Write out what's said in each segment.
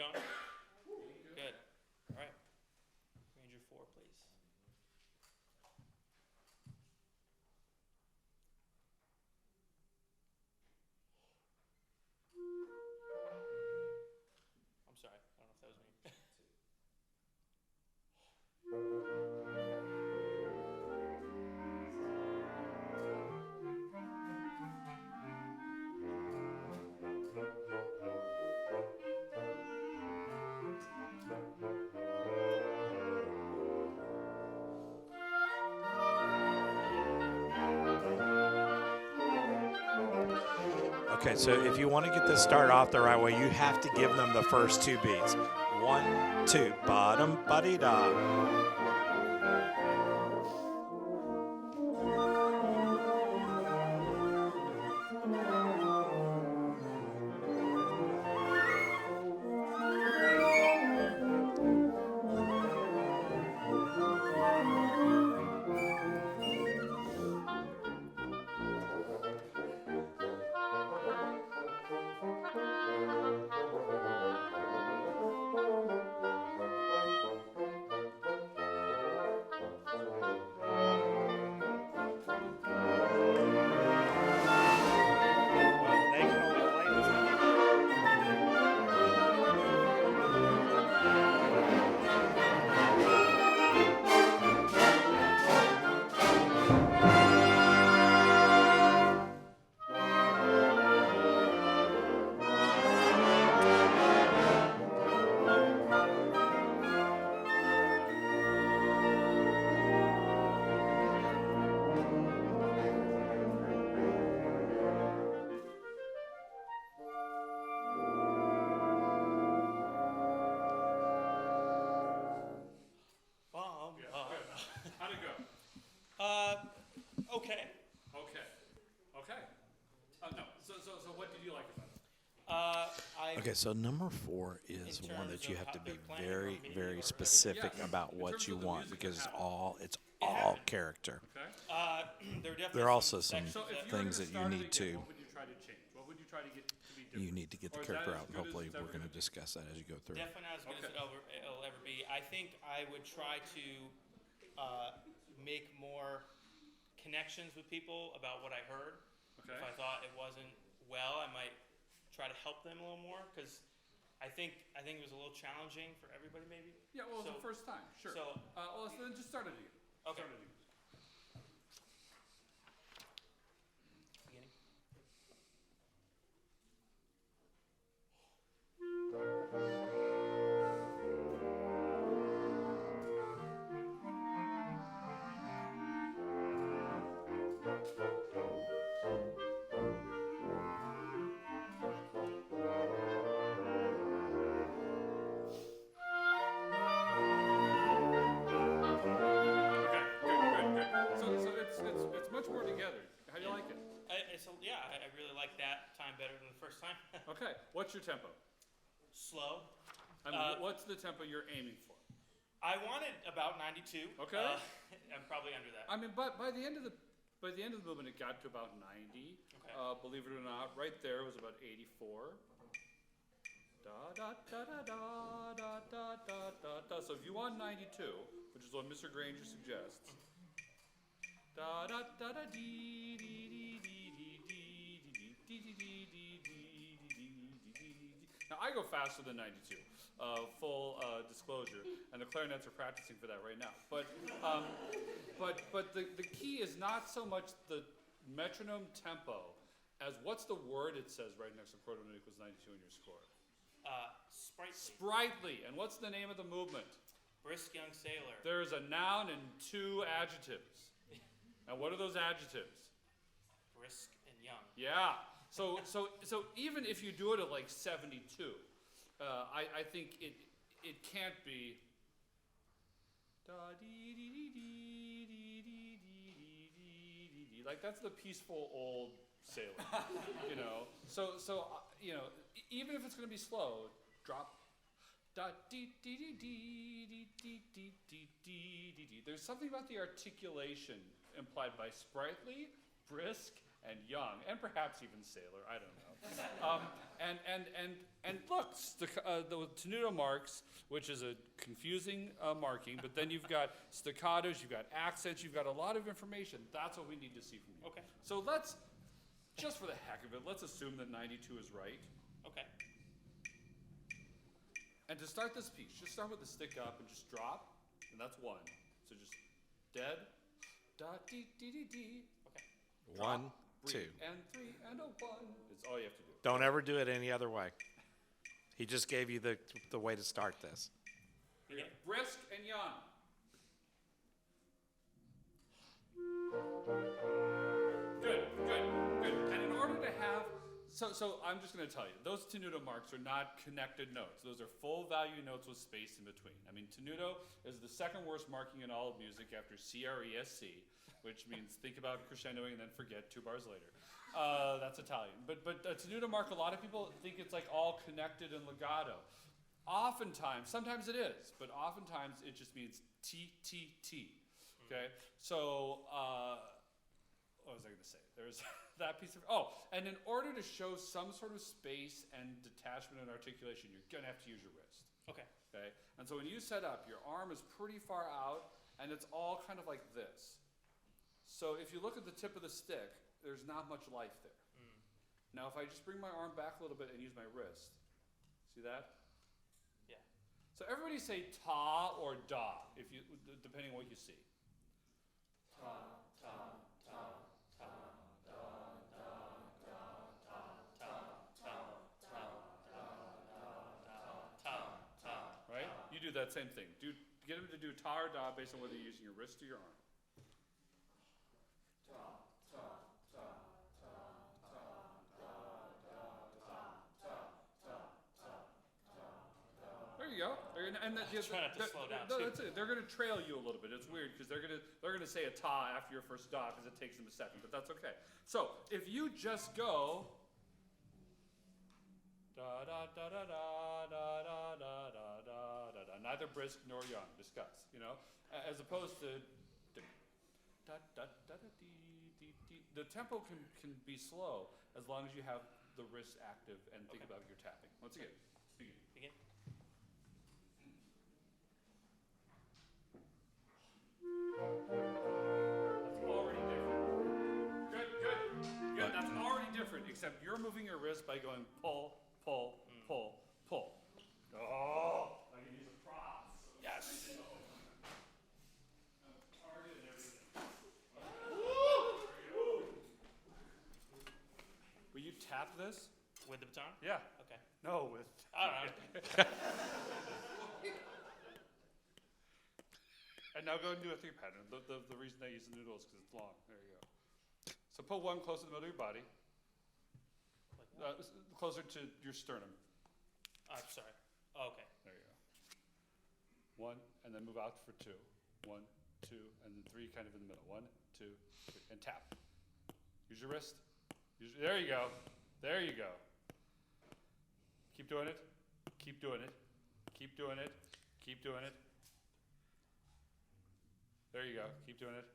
going? Good. All right. Ranger 4, please. I'm sorry. I don't know if that was me. Okay, so if you want to get this started off the right way, you have to give them the first 2 beats. 1, 2, bottom, buddy-da. How'd it go? Okay. Okay. No. So what did you like about it? Okay, so number 4 is one that you have to be very, very specific about what you want because it's all character. Okay. There are also some So if you were things to that you start it need again, to. what would you try to change? What would you try to get to be different? You need to get the Or is that character as out, and good as hopefully it's we're ever going to gonna be? discuss that as you go through. Definitely not as good Okay. as it'll ever be. I think I would try to make more connections with people about what I heard. Okay. If I thought it wasn't well, I might try to help them a little more because I think it was a little challenging for everybody maybe. Yeah, well, it's So- the first time, sure. so- Well, so then just start it again. Okay. Start it again. Beginning. Okay, good. So it's much more together. How do you like it? I really like that time better than the first time. Okay, what's your tempo? Slow. I mean, what's the tempo you're aiming for? I wanted about 92. Okay. I'm probably under that. I mean, but by the end of the movement, it got to about 90. Okay. Believe it or not, right there was about 84. Da da da da da da da da da da. So if you want 92, which is what Mr. Granger suggests, da da da da dee dee dee dee dee dee dee dee dee dee dee dee dee. Now I go faster than 92. Full disclosure, and the clarinets are practicing for that right now. But the key is not so much the metronome tempo as what's the word it says right next to quarter note equals 92 in your score. Sprightly. Sprightly. And what's the name of the movement? Brisk young sailor. There's a noun and 2 adjectives. And what are those adjectives? Brisk and young. Yeah. So even if you do it at like 72, I think it can't be. Da dee dee dee dee dee dee dee dee dee dee. Like that's the peaceful old sailor, you know. So you know, even if it's going to be slow, drop. Da dee dee dee dee dee dee dee dee dee dee dee. There's something about the articulation implied by sprightly, brisk, and young, and perhaps even sailor. I don't know. And look, got the tenuto marks, which is a confusing marking, but then you've got staccatos, you've got accents, you've got a lot of information. That's what we need to see from you. Okay. So let's, just for the heck of it, let's assume that 92 is right. Okay. And to start this piece, just start with the stick up and just drop, and that's 1. So just dead, da dee dee dee dee. Okay. 1, Breathe, 2. and 3, and a 1. It's all you have to do. Don't ever do it any other way. He just gave you the way to start this. Begin. Brisk and young. Good. And in order to have, so I'm just going to tell you, those tenuto marks are not connected notes. Those are full value notes with space in between. I mean, tenuto is the second worst marking in all of music after CRESC, which means think about crescendoing and then forget 2 bars later. That's Italian. But a tenuto mark, a lot of people think it's like all connected and legato. Oftentimes, sometimes it is, but oftentimes it just means T, T, T. Okay? So, what was I going to say? There's that piece of, and in order to show some sort of space and detachment and articulation, you're going to have to use your wrist. Okay. Okay? And so when you set up, your arm is pretty far out, and it's all kind of like this. So if you look at the tip of the stick, there's not much life there. Now if I just bring my arm back a little bit and use my wrist, see that? Yeah. So everybody say ta or da, if you, depending on what you see. Ta, ta, ta, ta, da, da, da, ta, ta, ta, ta, da, da, ta, ta. Right? You do that same thing. Get them to do ta or da based on whether you're using your wrist or your arm. Go. And Try not to slow down, too. That's it. They're going to trail you a little bit. It's weird because they're going to say a ta after your first da because it takes them a second, but that's okay. So if you just go da da da da da da da da da da da, neither brisk nor young. Discuss, as opposed to da da da da dee dee dee. The tempo can be slow as long as you have the wrist active and think about your tapping. Once again, begin. Begin. That's already different. Good. That's already different, except you're moving your wrist by going pull, pull, pull, pull. Oh, I can use a prop. Yes. Target and everything. Will you tap this? With the baton? Yeah. Okay. No, with. I don't know. And now go and do a 3 pattern. The reason I use the noodle is because it's long. There you go. So put 1 close to the middle of your body. Closer to your sternum. I'm sorry. Oh, okay. There you go. 1, and then move out for 2. 1, 2, and then 3 kind of in the middle. 1, 2, 3, and tap. Use your wrist. There you go. There you go. Keep doing it. Keep doing it. Keep doing it. Keep doing it. There you go. Keep doing it.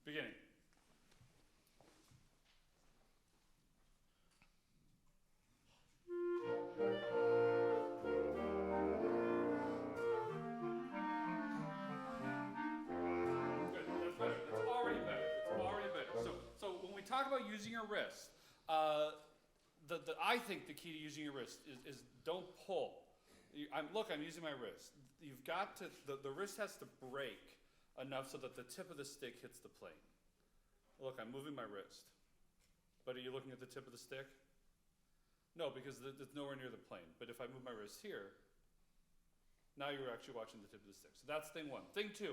Beginning. Good. That's better. That's already better. It's already better. So when we talk about using your wrist, I think the key to using your wrist is don't pull. I'm using my wrist. You've got to, the wrist has to break enough so that the tip of the stick hits the plane. Look, I'm moving my wrist. But are you looking at the tip of the stick? No, because it's nowhere near the plane. But if I move my wrist here, now you're actually watching the tip of the stick. So that's thing 1. Thing 2,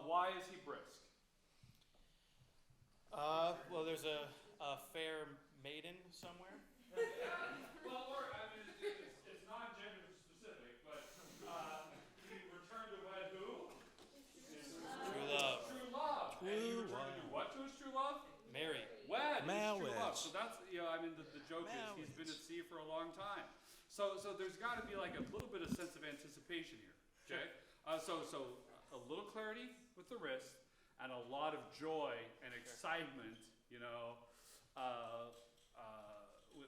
why is he brisk? Well, there's a fair maiden somewhere. Well, it's not gender specific, but he returned to wed who? True love. True love. And he returned to do what to his true love? Mary. Wed. Marriage. True love. So that's, the joke is he's been at sea for a long time. So there's got to be like a little bit of sense of anticipation here. Okay. So a little clarity with the wrist and a lot of joy and excitement,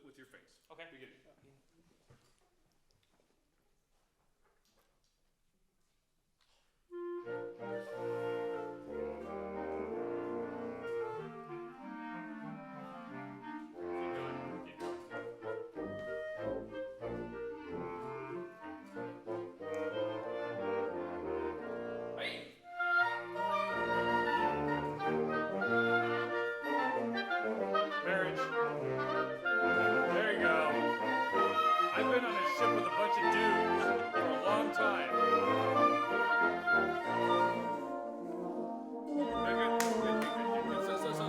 with your face. Okay. Beginning. Marriage. There you go. I've been on a ship with a bunch of dudes for a long time.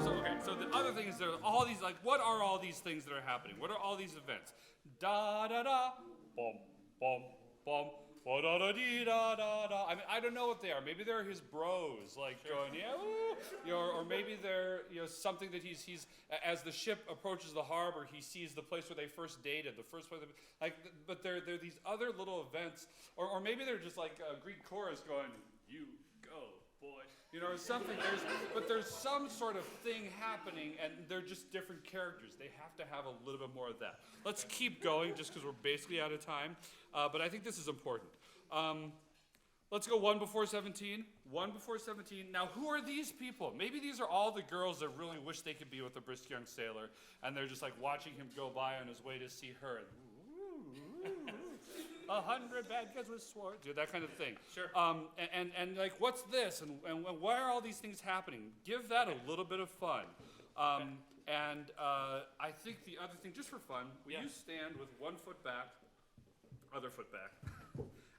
Okay, so the other thing is there are all these, like, what are all these things that are happening? What are all these events? Da da da, bum, bum, bum. Da da dee da da da. I mean, I don't know what they are. Maybe they're his bros, like going, yeah, woo. You know, or maybe they're, you know, something that he's as the ship approaches the harbor, he sees the place where they first dated, the first place, like. But they're these other little events, or maybe they're just like a Greek chorus going, you go, boy, you know, or something. But there's some sort of thing happening, and they're just different characters. They have to have a little bit more of that. Let's keep going, just because we're basically out of time. But I think this is important. Let's go 1 before 17. 1 before 17. Now, who are these people? Maybe these are all the girls that really wish they could be with the brisk young sailor, and they're just like watching him go by on his way to see her. And, 100 bad guys with swords, that kind of thing. Sure. And like, what's this? And why are all these things happening? Give that a little bit of fun. And I think the other thing, just for fun, will you stand with 1 foot back, other foot back,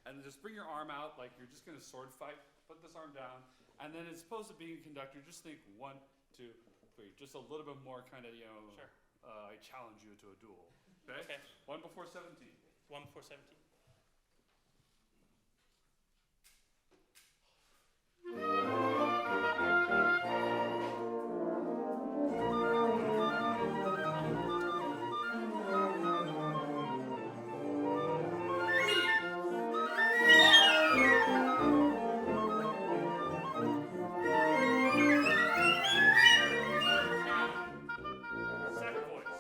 and just bring your arm out like you're just going to sword fight. Put this arm down, and then as opposed to being a conductor, just think 1, 2, 3. Just a little bit more kind of, you know. Sure. I challenge you to a duel. Okay. 1 before 17. 1 before 17. Second voice.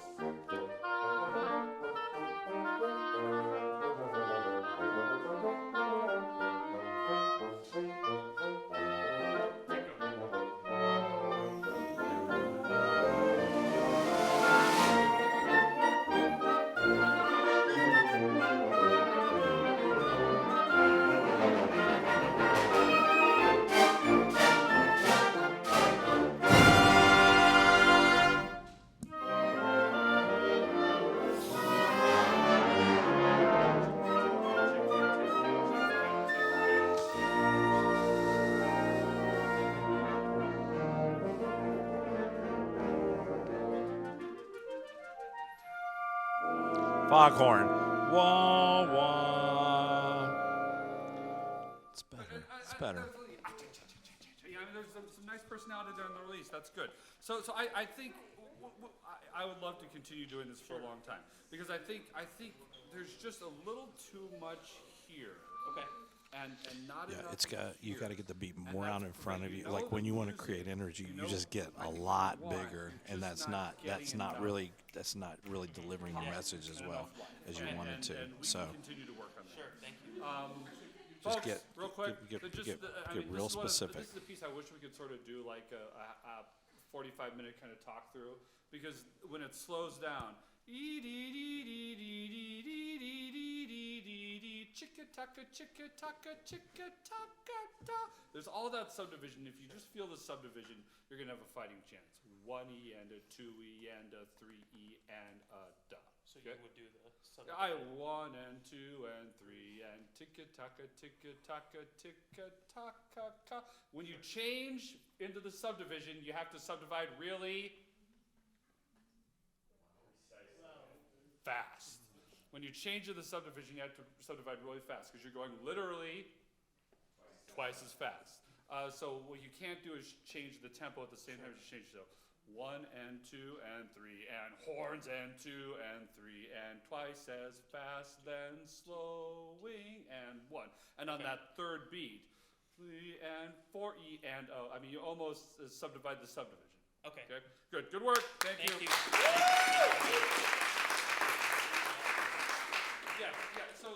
Foghorn. Wah, wah. It's better. It's better. Yeah, I mean, there's some nice personality there in the release. That's good. So I think I would love to continue doing this for a long time, because I think there's just a little too much here. Okay. And not Yeah, enough. it's got you here. got to get the beat And more that's out in the front thing. of you. You know Like when the you want to music, create energy, you you know just get I a think lot you want, bigger, you're and just that's getting not enough. really delivering your message as well as you wanted to. And we So can continue to work on that. Sure, thank you. Just Folks, get real quick, get I mean, real this is one of- specific. This is a piece I wish we could sort of do like a 45-minute kind of talk through, because when it slows down, chicka-taka, chicka-taka, chicka-taka, da. There's all that subdivision. If you just feel the subdivision, you're gonna have a fighting chance. 1E and a 2E and a 3E and a da. So Okay. you would do the I 1 and 2 and 3 and ticka-taka, ticka-taka, ticka-taka-ka. When you change into the subdivision, you have to subdivide really fast. When you change to the subdivision, you have to subdivide really fast, because you're going literally twice as fast. So what you can't do is change the tempo at the same time as you change. So 1 and 2 and 3 and horns and 2 and 3 and twice as fast, then slowing and 1. And on that third beat, 3 and 4E and O. I mean, you almost subdivide the subdivision. Okay. Okay, good. Good work. Thank Thank you. you. Yeah, yeah. So